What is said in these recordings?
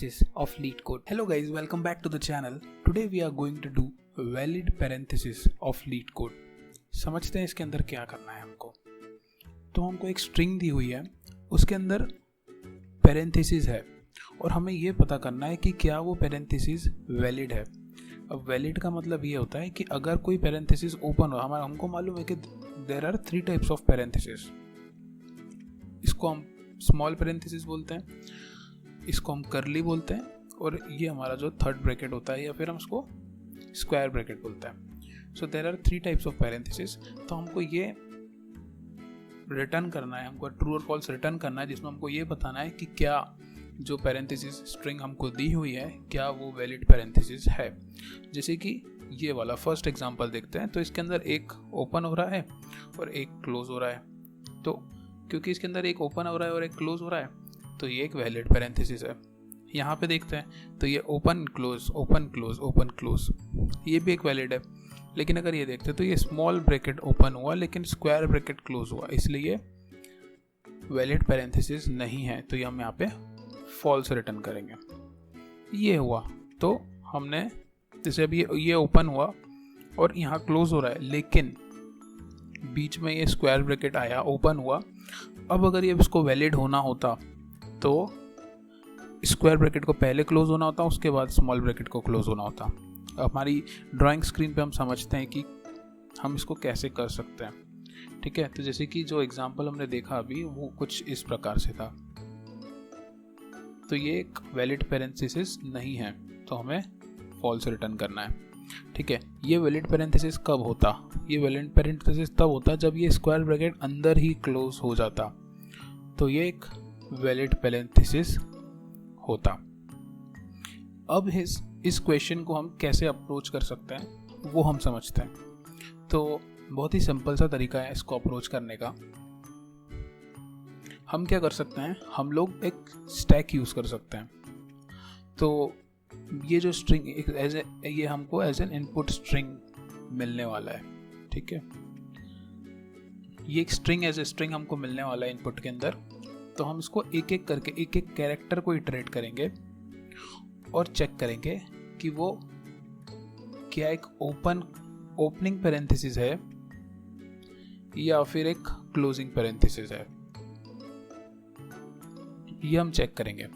parenthesis of LeetCode. Hello guys, welcome back to the channel. Today we are going to do valid parenthesis of LeetCode. समझते हैं इसके अंदर क्या करना है हमको। तो हमको एक स्ट्रिंग दी हुई है, उसके अंदर पैरेंथेसिस है और हमें ये पता करना है कि क्या वो पैरेंथेसिस वैलिड है। अब वैलिड का मतलब ये होता है कि अगर कोई पैरेंथेसिस ओपन हो, हमको मालूम है कि there are 3 types of parenthesis. इसको हम स्मॉल पैरेंथेसिस बोलते हैं, इसको हम करली बोलते हैं और ये हमारा जो थर्ड ब्रैकेट होता है या फिर हम इसको स्क्वायर ब्रैकेट बोलते हैं। So there are 3 types of parenthesis. तो हमको ये रिटर्न करना है, हमको ट्रू और फॉल्स रिटर्न करना है, जिसमें हमको ये बताना है कि क्या जो पैरेंथेसिस स्ट्रिंग हमको दी हुई है क्या वो वैलिड पैरेंथेसिस है। जैसे कि ये वाला फर्स्ट एग्जांपल देखते हैं। तो इसके अंदर एक ओपन हो रहा है और एक क्लोज हो रहा है। तो क्योंकि इसके अंदर एक ओपन हो रहा है और एक क्लोज हो रहा है तो ये एक वैलिड पैरेंथेसिस है। यहाँ पे देखते हैं तो ये open close open close open close, ये भी एक वैलिड है। लेकिन अगर ये देखते हैं तो ये स्मॉल ब्रैकेट ओपन हुआ लेकिन स्क्वायर ब्रैकेट क्लोज हुआ, इसलिए वैलिड पैरेंथेसिस नहीं है। तो ये हम यहाँ पे फॉल्स रिटर्न करेंगे। ये हुआ तो हमने जैसे अभी ये ओपन हुआ और यहाँ क्लोज हो रहा है लेकिन बीच में ये स्क्वायर ब्रैकेट आया, ओपन हुआ। अब अगर ये इसको वैलिड होना होता तो स्क्वायर ब्रैकेट को पहले क्लोज होना होता, उसके बाद स्मॉल ब्रैकेट को क्लोज होना होता। हमारी ड्राइंग स्क्रीन पे हम समझते हैं कि हम इसको कैसे कर सकते हैं। ठीक है, तो जैसे कि जो एग्जांपल हमने देखा अभी वो कुछ इस प्रकार से था। तो ये एक वैलिड पैरेंथेसिस नहीं है, तो हमें फॉल्स रिटर्न करना है। ठीक है, ये वैलिड पैरेंथेसिस कब होता? ये वैलिड पैरेंथेसिस तब होता जब ये स्क्वायर ब्रैकेट अंदर ही क्लोज हो जाता, तो ये एक वैलिड पैरेंथेसिस होता। अब इस क्वेश्चन को हम कैसे अप्रोच कर सकते हैं वो हम समझते हैं। तो बहुत ही सिंपल सा तरीका है इसको अप्रोच करने का। हम क्या कर सकते हैं, हम लोग एक स्टैक यूज़ कर सकते हैं। तो ये जो स्ट्रिंग ये हमको एज एन इनपुट स्ट्रिंग मिलने वाला है। ठीक है, ये एक स्ट्रिंग एज ए स्ट्रिंग हमको मिलने वाला है इनपुट के अंदर। तो हम इसको एक एक करके एक एक कैरेक्टर को इटरेट करेंगे और चेक करेंगे कि वो क्या एक ओपनिंग पैरेंथेसिस है या फिर एक क्लोजिंग पैरेंथेसिस है, ये हम चेक करेंगे।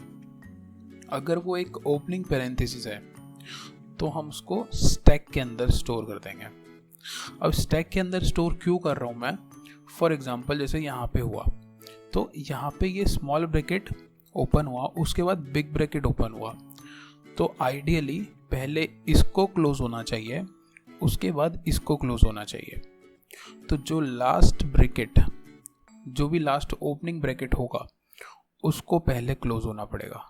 अगर वो एक ओपनिंग पैरेंथेसिस है तो हम उसको स्टैक के अंदर स्टोर कर देंगे। अब स्टैक के अंदर स्टोर क्यों कर रहा हूँ मैं? फॉर एग्जांपल जैसे यहाँ पे हुआ तो यहाँ पे ये स्मॉल ब्रैकेट ओपन हुआ, उसके बाद बिग ब्रैकेट ओपन हुआ। तो आइडियली पहले इसको क्लोज होना चाहिए, उसके बाद इसको क्लोज होना चाहिए। तो जो लास्ट ब्रैकेट, जो भी लास्ट ओपनिंग ब्रैकेट होगा उसको पहले क्लोज होना पड़ेगा।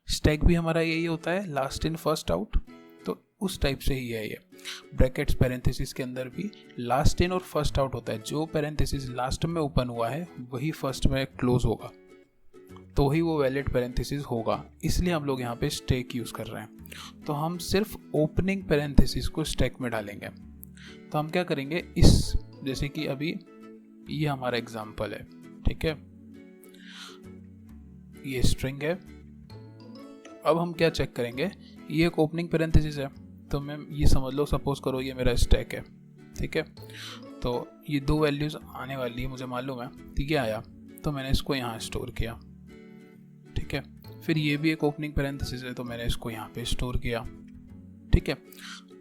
स्टैक भी हमारा यही होता है, लास्ट इन फर्स्ट आउट। तो उस टाइप से ही है ये ब्रैकेट्स पैरेंथेसिस के अंदर भी लास्ट इन और फर्स्ट आउट होता है। जो पैरेंथेसिस लास्ट में ओपन हुआ है वही फर्स्ट में क्लोज होगा, तो ही वो वैलिड पैरेंथेसिस होगा। इसलिए हम लोग यहाँ पे स्टैक यूज़ कर रहे हैं। तो हम सिर्फ ओपनिंग पैरेंथेसिस को स्टैक में डालेंगे। तो हम क्या करेंगे, इस जैसे कि अभी ये हमारा एग्जाम्पल है। ठीक है, ये स्ट्रिंग है। अब हम क्या चेक करेंगे, ये एक ओपनिंग पैरेंथेसिस है तो मैं ये समझ लो, सपोज करो ये मेरा स्टैक है। ठीक है, तो ये 2 वैल्यूज़ आने वाली है मुझे मालूम है। तो ये आया तो मैंने इसको यहाँ स्टोर किया। ठीक है, फिर ये भी एक ओपनिंग पैरेंथेसिस है तो मैंने इसको यहाँ पे स्टोर किया। ठीक है,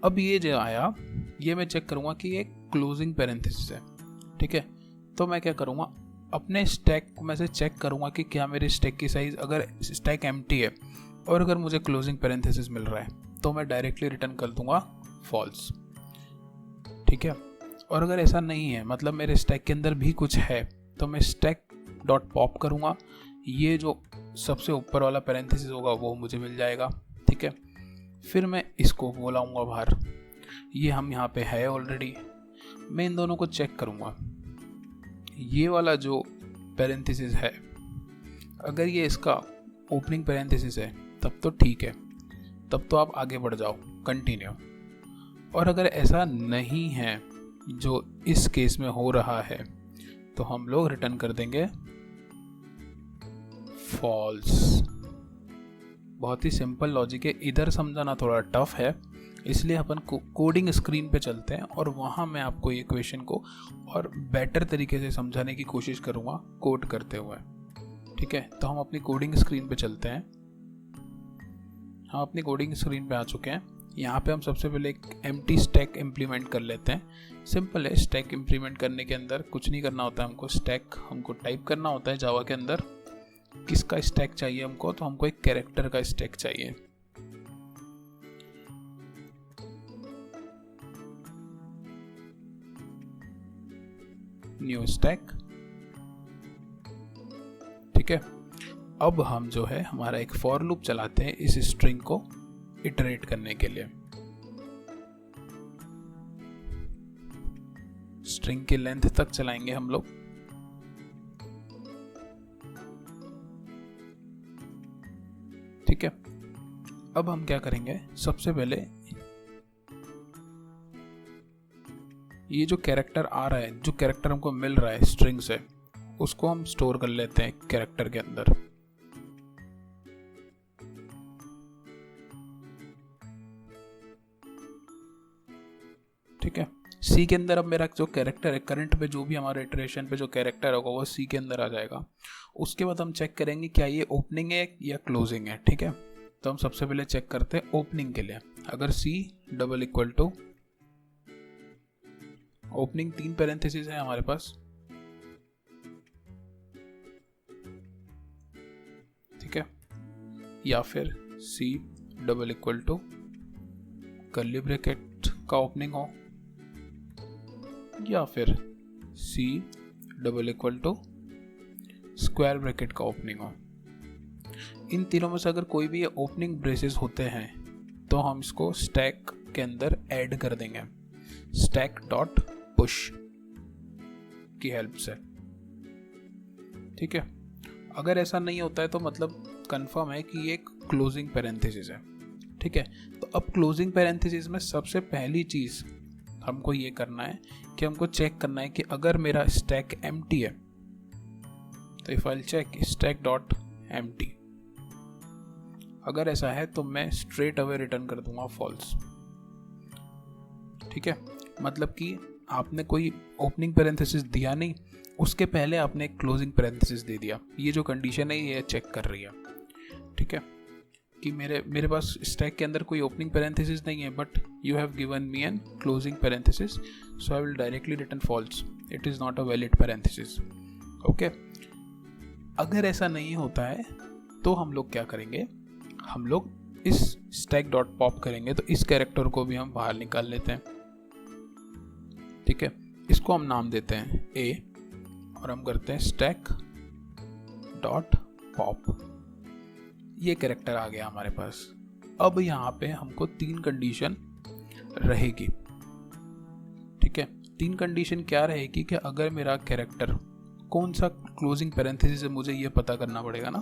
अब ये जो आया ये मैं चेक करूँगा कि ये क्लोजिंग पैरेंथेसिस है। ठीक है, तो मैं क्या करूँगा, अपने स्टैक में से चेक करूँगा कि क्या मेरे स्टैक की साइज़, अगर स्टैक एम्प्टी है और अगर मुझे क्लोजिंग पैरेंथेसिस मिल रहा है तो मैं डायरेक्टली रिटर्न कर दूंगा फॉल्स। ठीक है, और अगर ऐसा नहीं है, मतलब मेरे स्टैक के अंदर भी कुछ है, तो मैं स्टैक डॉट पॉप करूँगा, ये जो सबसे ऊपर वाला पैरेंथेसिस होगा वो मुझे मिल जाएगा। ठीक है, फिर मैं इसको बोलाऊँगा बाहर, ये हम यहाँ पे है ऑलरेडी। मैं इन दोनों को चेक करूँगा, ये वाला जो पैरेंथेसिस है अगर ये इसका ओपनिंग पैरेंथेसिस है तब तो ठीक है, तब तो आप आगे बढ़ जाओ, कंटिन्यू। और अगर ऐसा नहीं है जो इस केस में हो रहा है तो हम लोग रिटर्न कर देंगे फॉल्स। बहुत ही सिंपल लॉजिक है, इधर समझाना थोड़ा टफ है, इसलिए अपन कोडिंग स्क्रीन पे चलते हैं और वहाँ मैं आपको ये क्वेश्चन को और बेटर तरीके से समझाने की कोशिश करूँगा कोड करते हुए। ठीक है, तो हम अपनी कोडिंग स्क्रीन पे चलते हैं। हम अपनी कोडिंग स्क्रीन पे आ चुके हैं। यहाँ पे हम सबसे पहले एक एम्प्टी स्टैक इम्प्लीमेंट कर लेते हैं। सिंपल है, स्टैक इम्प्लीमेंट करने के अंदर कुछ नहीं करना होता है हमको, स्टैक हमको टाइप करना होता है जावा के अंदर। किसका स्टैक चाहिए हमको, तो हमको एक कैरेक्टर का स्टैक चाहिए। New stack. ठीक है, अब हम जो है हमारा एक फॉर लूप चलाते हैं इस स्ट्रिंग को इटरेट करने के लिए। स्ट्रिंग की लेंथ तक चलाएंगे हम लोग। ठीक है, अब हम क्या करेंगे, सबसे पहले ये जो कैरेक्टर आ रहा है, जो कैरेक्टर हमको मिल रहा है स्ट्रिंग से, उसको हम स्टोर कर लेते हैं कैरेक्टर के अंदर। ठीक है, सी के अंदर अब मेरा जो कैरेक्टर है, करंट पे जो भी हमारे इटरेशन पे जो कैरेक्टर होगा वो सी के अंदर आ जाएगा। उसके बाद हम चेक करेंगे क्या ये ओपनिंग है या क्लोजिंग है। ठीक है, तो हम सबसे पहले चेक करते हैं ओपनिंग के लिए। अगर C double equal to opening 3 parenthesis है हमारे पास। ठीक है, या फिर C double equal to curly bracket का ओपनिंग हो, या फिर C double equal to square bracket का ओपनिंग हो। इन तीनों में से अगर कोई भी ओपनिंग ब्रेसेस होते हैं तो हम इसको स्टैक के अंदर ऐड कर देंगे स्टैक डॉट पुश की हेल्प से। ठीक है, अगर ऐसा नहीं होता है तो मतलब कंफर्म है कि ये एक क्लोजिंग पैरेंथेसिस है। ठीक है, तो अब क्लोजिंग पैरेंथेसिस में सबसे पहली चीज़ हमको ये करना है कि हमको चेक करना है कि अगर मेरा स्टैक एम्प्टी है तो if I check stack dot empty, अगर ऐसा है तो मैं स्ट्रेट अवे रिटर्न कर दूंगा फॉल्स। ठीक है, मतलब कि आपने कोई ओपनिंग पैरेंथेसिस दिया नहीं, उसके पहले आपने एक क्लोजिंग पैरेंथेसिस दे दिया। ये जो कंडीशन है ये चेक कर रही है। ठीक है, कि मेरे पास स्टैक के अंदर कोई ओपनिंग पैरेंथेसिस नहीं है, but you have given me an closing parenthesis, so I will directly return false, it is not a valid parenthesis. Okay, अगर ऐसा नहीं होता है तो हम लोग क्या करेंगे, हम लोग इस स्टैक डॉट पॉप करेंगे, तो इस कैरेक्टर को भी हम बाहर निकाल लेते हैं। ठीक है, इसको हम नाम देते हैं ए और हम करते हैं स्टैक डॉट पॉप। ये कैरेक्टर आ गया हमारे पास। अब यहाँ पे हमको 3 कंडीशन रहेगी। ठीक है, 3 कंडीशन क्या रहेगी कि अगर मेरा कैरेक्टर कौन सा क्लोजिंग पैरेंथेसिस है मुझे ये पता करना पड़ेगा ना,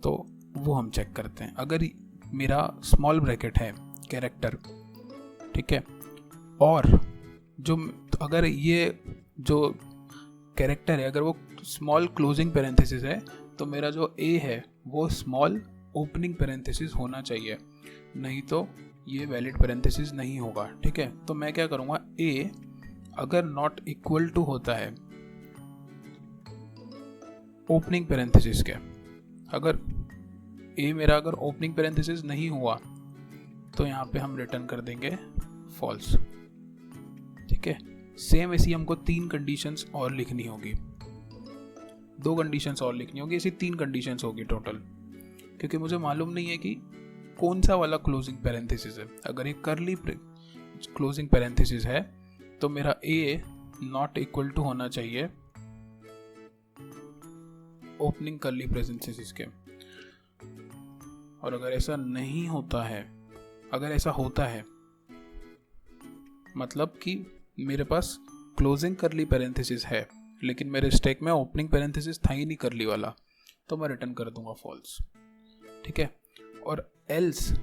तो वो हम चेक करते हैं। अगर मेरा स्मॉल ब्रैकेट है कैरेक्टर, ठीक है, और जो अगर ये जो कैरेक्टर है अगर वो स्मॉल क्लोजिंग पैरेंथेसिस है तो मेरा जो ए है वो स्मॉल ओपनिंग पैरेंथेसिस होना चाहिए, नहीं तो ये वैलिड पैरेंथेसिस नहीं होगा। ठीक है, तो मैं क्या करूँगा, ए अगर नॉट इक्वल टू होता है ओपनिंग पैरेंथेसिस के, अगर ए मेरा अगर ओपनिंग पैरेंथेसिस नहीं हुआ तो यहाँ पे हम रिटर्न कर देंगे फॉल्स। ठीक है, सेम ऐसी हमको 3 कंडीशंस और लिखनी होगी, 2 कंडीशंस और लिखनी होगी, ऐसी 3 कंडीशंस होगी टोटल, क्योंकि मुझे मालूम नहीं है कि कौन सा वाला क्लोजिंग पैरेंथेसिस है। अगर ये करली क्लोजिंग पैरेंथेसिस है तो मेरा ए नॉट इक्वल टू होना चाहिए ओपनिंग करली पैरेंथेसिस के, और अगर ऐसा नहीं होता है, अगर ऐसा होता है मतलब कि मेरे पास क्लोजिंग करली पैरेंथेसिस है लेकिन मेरे स्टैक में ओपनिंग पैरेंथेसिस था ही नहीं करली वाला, तो मैं रिटर्न कर दूंगा फॉल्स। ठीक है, और एल्स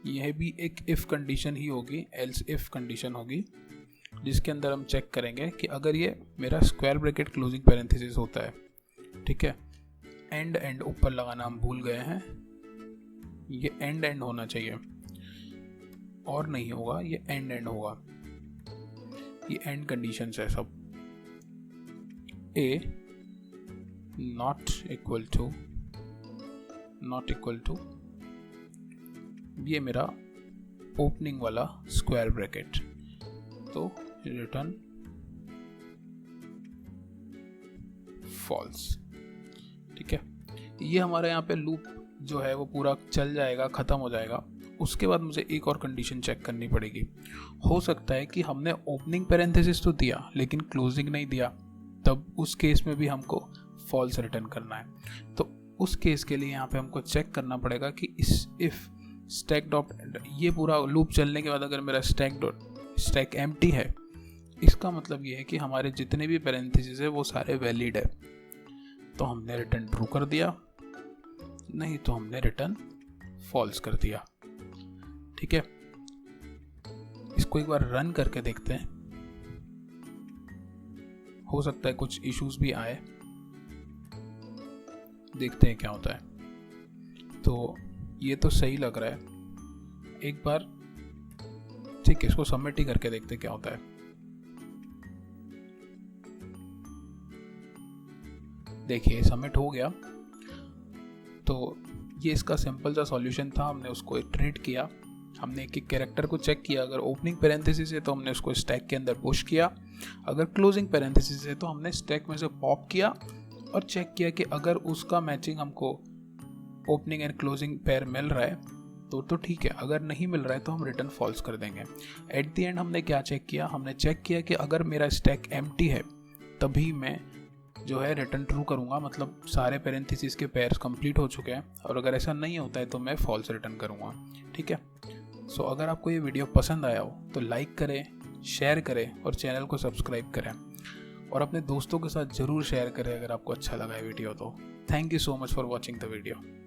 यह भी एक इफ कंडीशन ही होगी, एल्स इफ कंडीशन होगी, जिसके अंदर हम चेक करेंगे कि अगर ये मेरा स्क्वायर ब्रैकेट क्लोजिंग पैरेंथेसिस होता है, ठीक है, एंड ऊपर लगाना हम भूल गए हैं, ये एंड होना चाहिए, और नहीं होगा, ये एंड होगा। ये एंड कंडीशंस है सब। a not equal to ये मेरा ओपनिंग वाला स्क्वायर ब्रैकेट, तो रिटर्न फॉल्स। ठीक है, ये हमारे यहाँ पे लूप जो है वो पूरा चल जाएगा, ख़त्म हो जाएगा। उसके बाद मुझे एक और कंडीशन चेक करनी पड़ेगी। हो सकता है कि हमने ओपनिंग पैरेंथेसिस तो दिया लेकिन क्लोजिंग नहीं दिया, तब उस केस में भी हमको फॉल्स रिटर्न करना है। तो उस केस के लिए यहाँ पे हमको चेक करना पड़ेगा कि इफ स्टैक डॉट, ये पूरा लूप चलने के बाद अगर मेरा स्टैक एम्प्टी है, इसका मतलब ये है कि हमारे जितने भी पैरेंथेसिस है वो सारे वैलिड है। तो हमने रिटर्न ट्रू कर दिया, नहीं तो हमने रिटर्न फॉल्स कर दिया। ठीक है, इसको एक बार रन करके देखते हैं, हो सकता है कुछ इश्यूज भी आए, देखते हैं क्या होता है। तो ये तो सही लग रहा है, एक बार ठीक है इसको सबमिट ही करके देखते हैं क्या होता है। देखिए सबमिट हो गया। तो ये इसका सिंपल सा सॉल्यूशन था, हमने उसको इटरेट किया, हमने एक एक कैरेक्टर को चेक किया। अगर ओपनिंग पैरेंथेसिस है तो हमने उसको स्टैक के अंदर पुश किया, अगर क्लोजिंग पैरेंथेसिस है तो हमने स्टैक में से पॉप किया और चेक किया कि अगर उसका मैचिंग हमको ओपनिंग एंड क्लोजिंग पैर मिल रहा है तो ठीक है, अगर नहीं मिल रहा है तो हम रिटर्न फॉल्स कर देंगे। एट द एंड हमने क्या चेक किया, हमने चेक किया कि अगर मेरा स्टैक एम्प्टी है तभी मैं जो है रिटर्न ट्रू करूँगा, मतलब सारे पैरेंथेसिस के पेयर्स कंप्लीट हो चुके हैं, और अगर ऐसा नहीं होता है तो मैं फॉल्स रिटर्न करूँगा। ठीक है, सो अगर आपको ये वीडियो पसंद आया हो तो लाइक करें, शेयर करें और चैनल को सब्सक्राइब करें, और अपने दोस्तों के साथ ज़रूर शेयर करें अगर आपको अच्छा लगा है वीडियो तो। Thank you so much for watching the video.